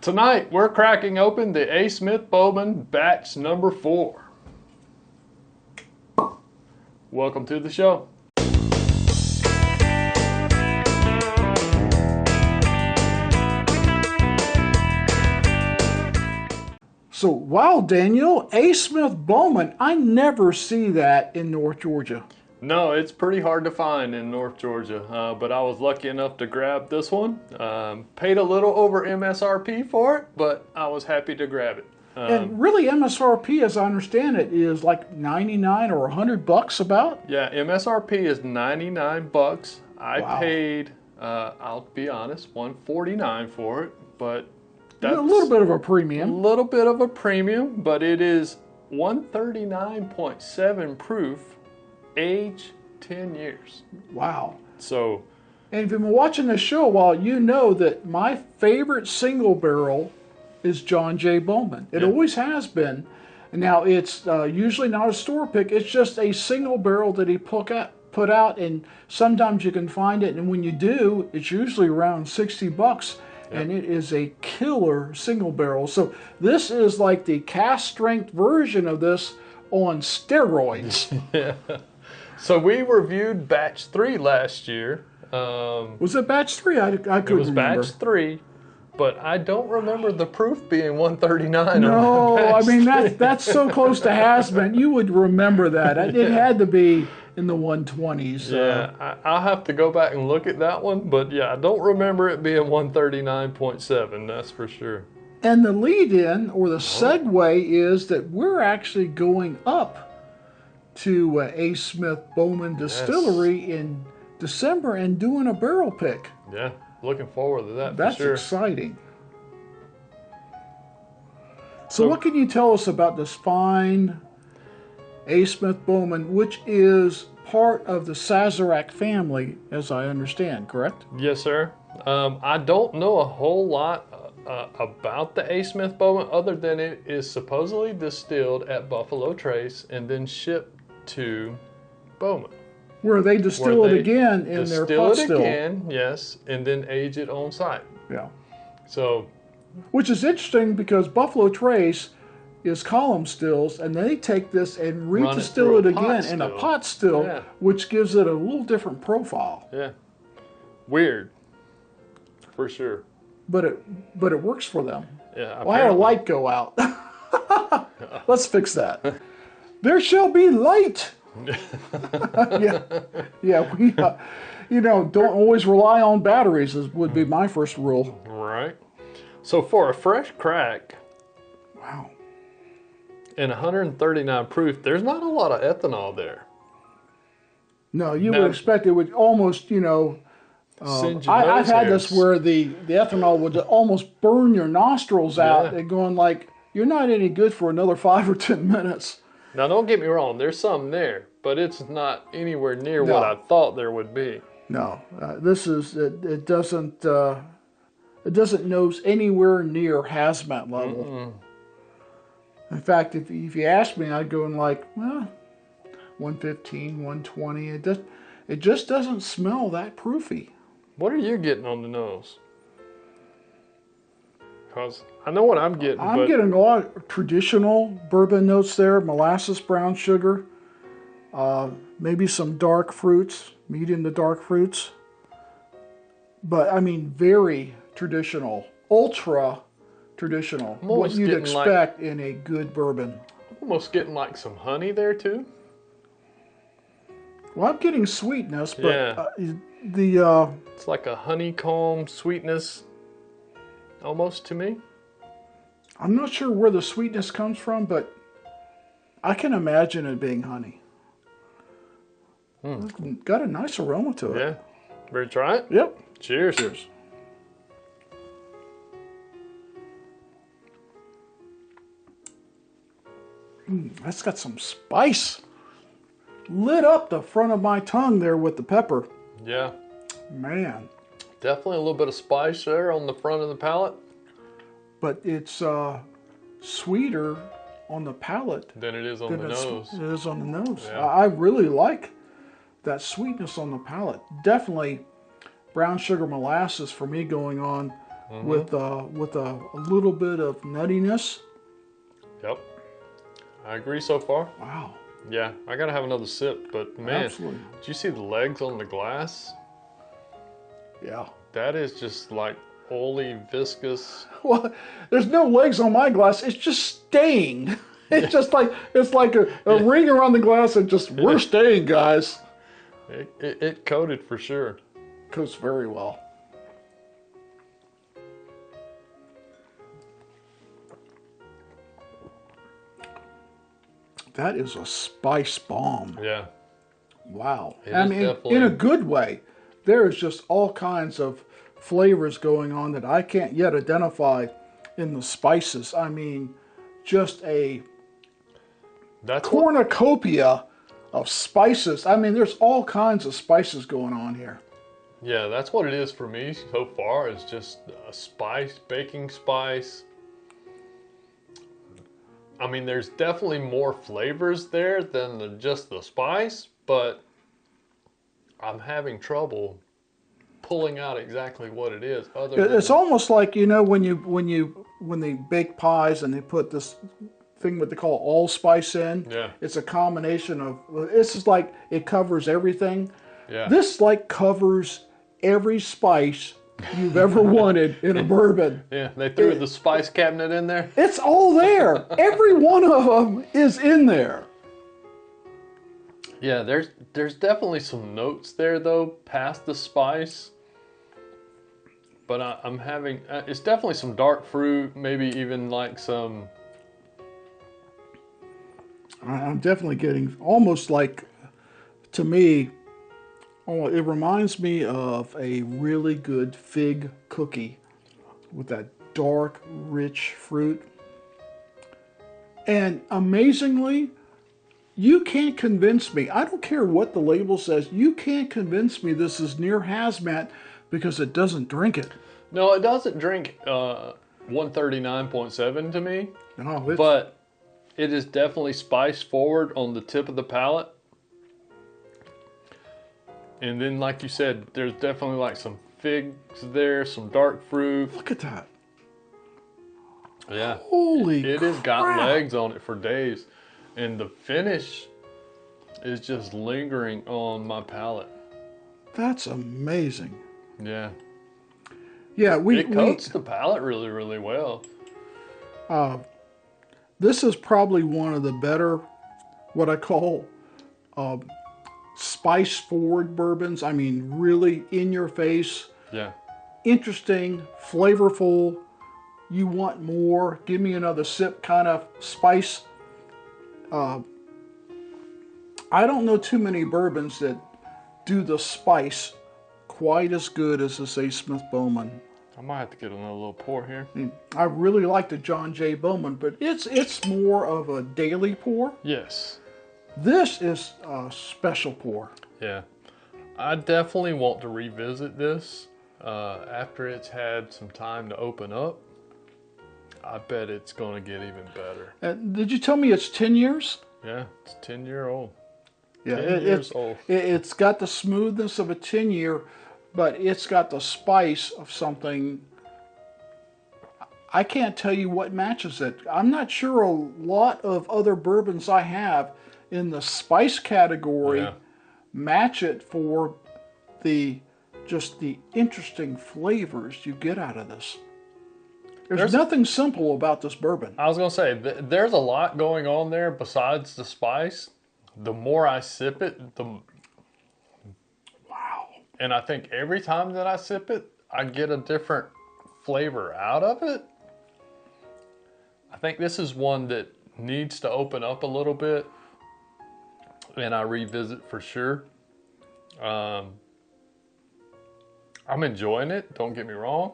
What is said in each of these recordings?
Tonight, we're cracking open the HAZMAT Bowman batch number 4. Welcome to the show. So, wow, Daniel, HAZMAT Bowman, I never see that in North Georgia. No, it's pretty hard to find in North Georgia, but I was lucky enough to grab this one. Paid a little over MSRP for it, but I was happy to grab it. And really, MSRP, as I understand it, is like 99 or 100 bucks about? Yeah, MSRP is 99 bucks. I Wow. paid, I'll be honest, 149 for it, but That's a little bit of a premium. A little bit of a premium, but it is 139.7 proof, age 10 years. Wow. So, and if you've been watching this show a while, you know that my favorite single barrel is John J. Bowman. It always has been. And now it's usually not a store pick. It's just a single barrel that he put out, and sometimes you can find it. And when you do, it's usually around 60 bucks. Yep. And it is a killer single barrel. So this is like the cask strength version of this on steroids. Yeah. So we reviewed batch 3 last year. Was it batch 3? I couldn't remember. It was batch 3, but I don't remember the proof being 139. No, I mean that's so close to HAZMAT. You would remember that. It had to be in the 120s. Yeah, I'll have to go back and look at that one, but yeah, I don't remember it being 139.7. That's for sure. And the lead-in or the segue is that we're actually going up to HAZMAT Bowman Distillery in December and doing a barrel pick. Yeah, looking forward to that. That's for sure. Exciting. So what can you tell us about this fine HAZMAT Bowman, which is part of the Sazerac family, as I understand, correct? Yes, sir. I don't know a whole lot about the HAZMAT Bowman other than it is supposedly distilled at Buffalo Trace and then shipped to Bowman. Where they distill it again in their pot still. Distill it again, yes, and then age it on site. Yeah. So, which is interesting because Buffalo Trace is column stills, and they take this and redistill it again in a pot still, which gives it a little different profile. Yeah. Weird. For sure. But it works for them. Yeah. Well, I had a light go out. Let's fix that. There shall be light. Yeah. We, don't always rely on batteries. Would be my first rule. Right. So for a fresh crack, wow, and 139 proof, there's not a lot of ethanol there. No, you would expect it would almost, I've had this where the ethanol would almost burn your nostrils out and going like, you're not any good for another 5 or 10 minutes. Now, don't get me wrong, there's some there, but it's not anywhere near what I thought there would be. No, this is, it doesn't nose anywhere near HAZMAT level. Mm-mm. In fact, if you ask me, I'd go in like, well, 115, 120. It just doesn't smell that proofy. What are you getting on the nose? Because I know what I'm getting. I'm getting a lot of traditional bourbon notes there, molasses, brown sugar, maybe some dark fruits, medium to dark fruits. But I mean, very traditional, ultra traditional, what you'd expect in a good bourbon. Almost getting like some honey there too. Well, I'm getting sweetness, but it's like a honeycomb sweetness almost to me. I'm not sure where the sweetness comes from, but I can imagine it being honey. It's got a nice aroma to it. Yeah. Ready to try it? Yep. Cheers. Cheers. That's got some spice. Lit up the front of my tongue there with the pepper. Yeah. Man. Definitely a little bit of spice there on the front of the palate. But it's sweeter on the palate than it is on the nose. It is on the nose. Yeah. I really like that sweetness on the palate. Definitely brown sugar molasses for me going on with a little bit of nuttiness. Yep. I agree so far. Wow. Yeah, I gotta have another sip, but man, Absolutely. did you see the legs on the glass? Yeah. That is just like oily, viscous. Well, there's no legs on my glass. It's just staying. It's just like a ring around the glass and just we're staying, guys. It coated for sure. Coats very well. That is a spice bomb. Yeah. Wow. It I is mean, definitely- in a good way. There is just all kinds of flavors going on that I can't yet identify in the spices. I mean, just a cornucopia of spices. I mean, there's all kinds of spices going on here. Yeah, that's what it is for me so far. Is just a spice, baking spice. I mean, there's definitely more flavors there than just the spice, but I'm having trouble pulling out exactly what it is. It's almost like, you know, when they bake pies and they put this thing what they call allspice in. Yeah. It's a combination of. This is like it covers everything. Yeah. This like covers every spice you've ever wanted in a bourbon. Yeah, they threw the spice cabinet in there. It's all there. Every one of them is in there. Yeah, there's definitely some notes there though, past the spice. But I'm having, it's definitely some dark fruit, maybe even like some. I'm definitely getting almost like, to me, it reminds me of a really good fig cookie with that dark, rich fruit. And amazingly, you can't convince me. I don't care what the label says. You can't convince me this is near HAZMAT because it doesn't drink it. No, it doesn't drink 139.7 to me. No, but it is definitely spice forward on the tip of the palate. And then, like you said, there's definitely like some figs there, some dark fruit. Look at that. Yeah. Holy It has got crap. legs on it for days. And the finish is just lingering on my palate. That's amazing. Yeah. Yeah, It coats the palate really, really well. This is probably one of the better, what I call spice forward bourbons. I mean, really in your face, Yeah. interesting, flavorful. You want more, give me another sip kind of spice. I don't know too many bourbons that do the spice quite as good as this A. Smith Bowman. I might have to get another little pour here. I really like the John J. Bowman, but it's more of a daily pour. Yes. This is a special pour. Yeah. I definitely want to revisit this after it's had some time to open up. I bet it's going to get even better. Did you tell me it's 10 years? Yeah, it's 10-year-old. Yeah, 10 years old. It's got the smoothness of a 10-year, but it's got the spice of something. I can't tell you what matches it. I'm not sure a lot of other bourbons I have in the spice category match it for just the interesting flavors you get out of this. There's nothing simple about this bourbon. I was going to say, there's a lot going on there besides the spice. The more I sip it, the... Wow. And I think every time that I sip it, I get a different flavor out of it. I think this is one that needs to open up a little bit. And I revisit for sure. I'm enjoying it, don't get me wrong.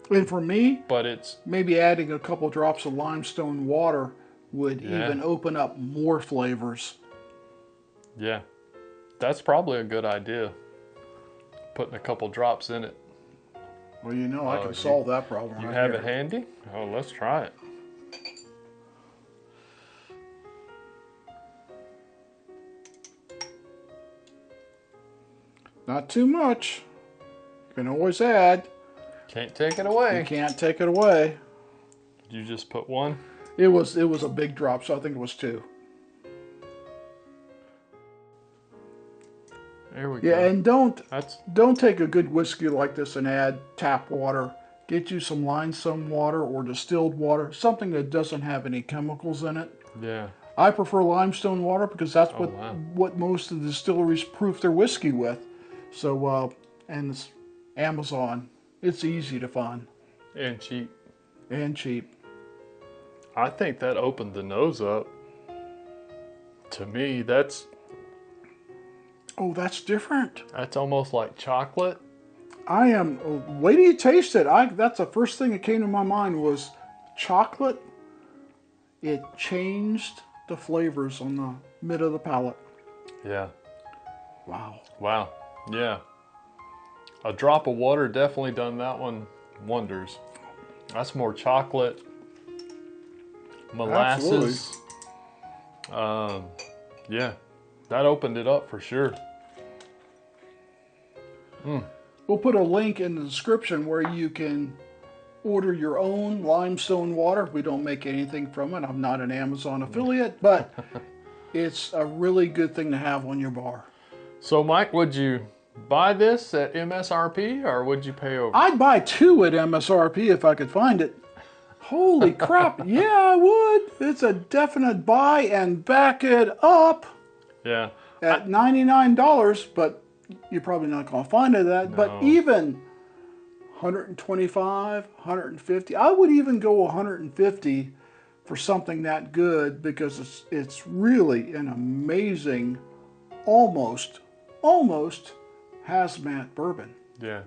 And for me, But it's... maybe adding a couple drops of limestone water would even open up more flavors. Yeah, that's probably a good idea. Putting a couple drops in it. Well, you know, I can solve that problem. You right have here. it handy? Oh, let's try it. Not too much. can always add. Can't take it away. You can't take it away. You just put one? It was a big drop, so I think it was 2. There we go. Yeah, and don't take a good whiskey like this and add tap water. Get you some limestone water or distilled water, something that doesn't have any chemicals in it. Yeah. I prefer limestone water because that's wow. what most of the distilleries proof their whiskey with. So, and it's Amazon. It's easy to find. And cheap. And cheap. I think that opened the nose up. To me, that's different. That's almost like chocolate. Wait till you taste it. That's the first thing that came to my mind was chocolate. It changed the flavors on the mid of the palate. Yeah. Wow. Wow. Yeah. A drop of water definitely done that one wonders. That's more chocolate, molasses. Yeah, that opened it up for sure. We'll put a link in the description where you can order your own limestone water. We don't make anything from it. I'm not an Amazon affiliate, but it's a really good thing to have on your bar. So, Mike, would you buy this at MSRP or would you pay over? I'd buy 2 at MSRP if I could find it. Holy crap. Yeah, I would. It's a definite buy and back it up. Yeah. At $99, but you're probably not going to find it at that. No. But even 125, 150, I would even go 150 for something that good because it's really an amazing, almost HAZMAT bourbon. Yeah.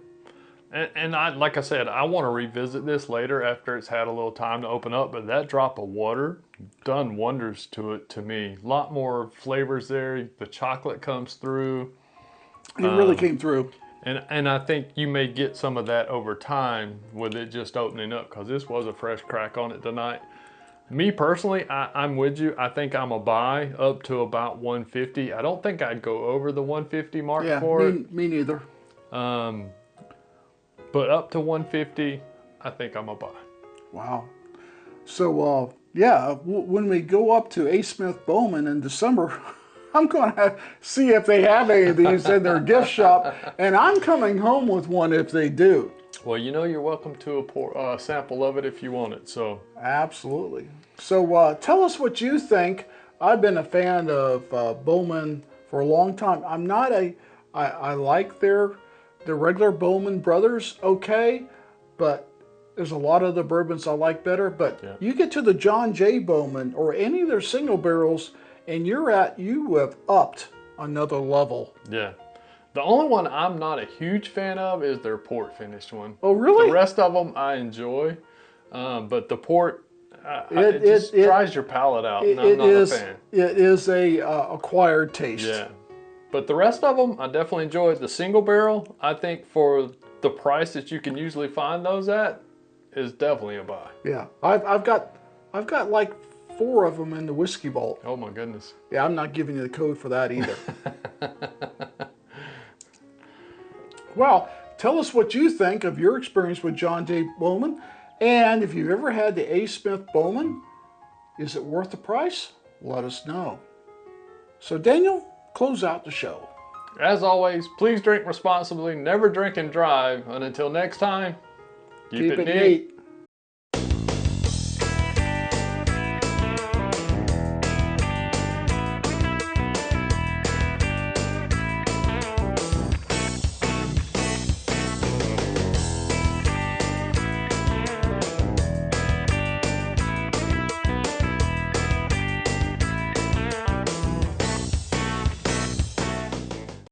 And I, like I said, I want to revisit this later after it's had a little time to open up, but that drop of water done wonders to it to me. A lot more flavors there. The chocolate comes through. It really came through. And I think you may get some of that over time with it just opening up because this was a fresh crack on it tonight. Me personally, I'm with you. I think I'm a buy up to about 150. I don't think I'd go over the 150 mark for it. Me neither. But up to 150, I think I'm a buy. Wow. So, when we go up to HAZMAT Bowman in December, I'm going to see if they have any of these in their gift shop, and I'm coming home with one if they do. Well, you're welcome to a sample of it if you want it. So absolutely. So tell us what you think. I've been a fan of Bowman for a long time. I like their regular Bowman Brothers, okay, but there's a lot of the bourbons I like better. But you get to the John J. Bowman or any of their single barrels, and you have upped another level. Yeah. The only one I'm not a huge fan of is their port finished one. Oh, really? The rest of them I enjoy, but the port, it just dries your palate out, and I'm not a fan. It is a acquired taste. Yeah. But the rest of them I definitely enjoy. The single barrel, I think for the price that you can usually find those at, is definitely a buy. Yeah. I've got like 4 of them in the whiskey vault. Oh my goodness. Yeah, I'm not giving you the code for that either. Well, tell us what you think of your experience with John J. Bowman. And if you've ever had the HAZMAT Bowman, is it worth the price? Let us know. So Daniel, close out the show. As always, please drink responsibly, never drink and drive. And until next time, keep it neat.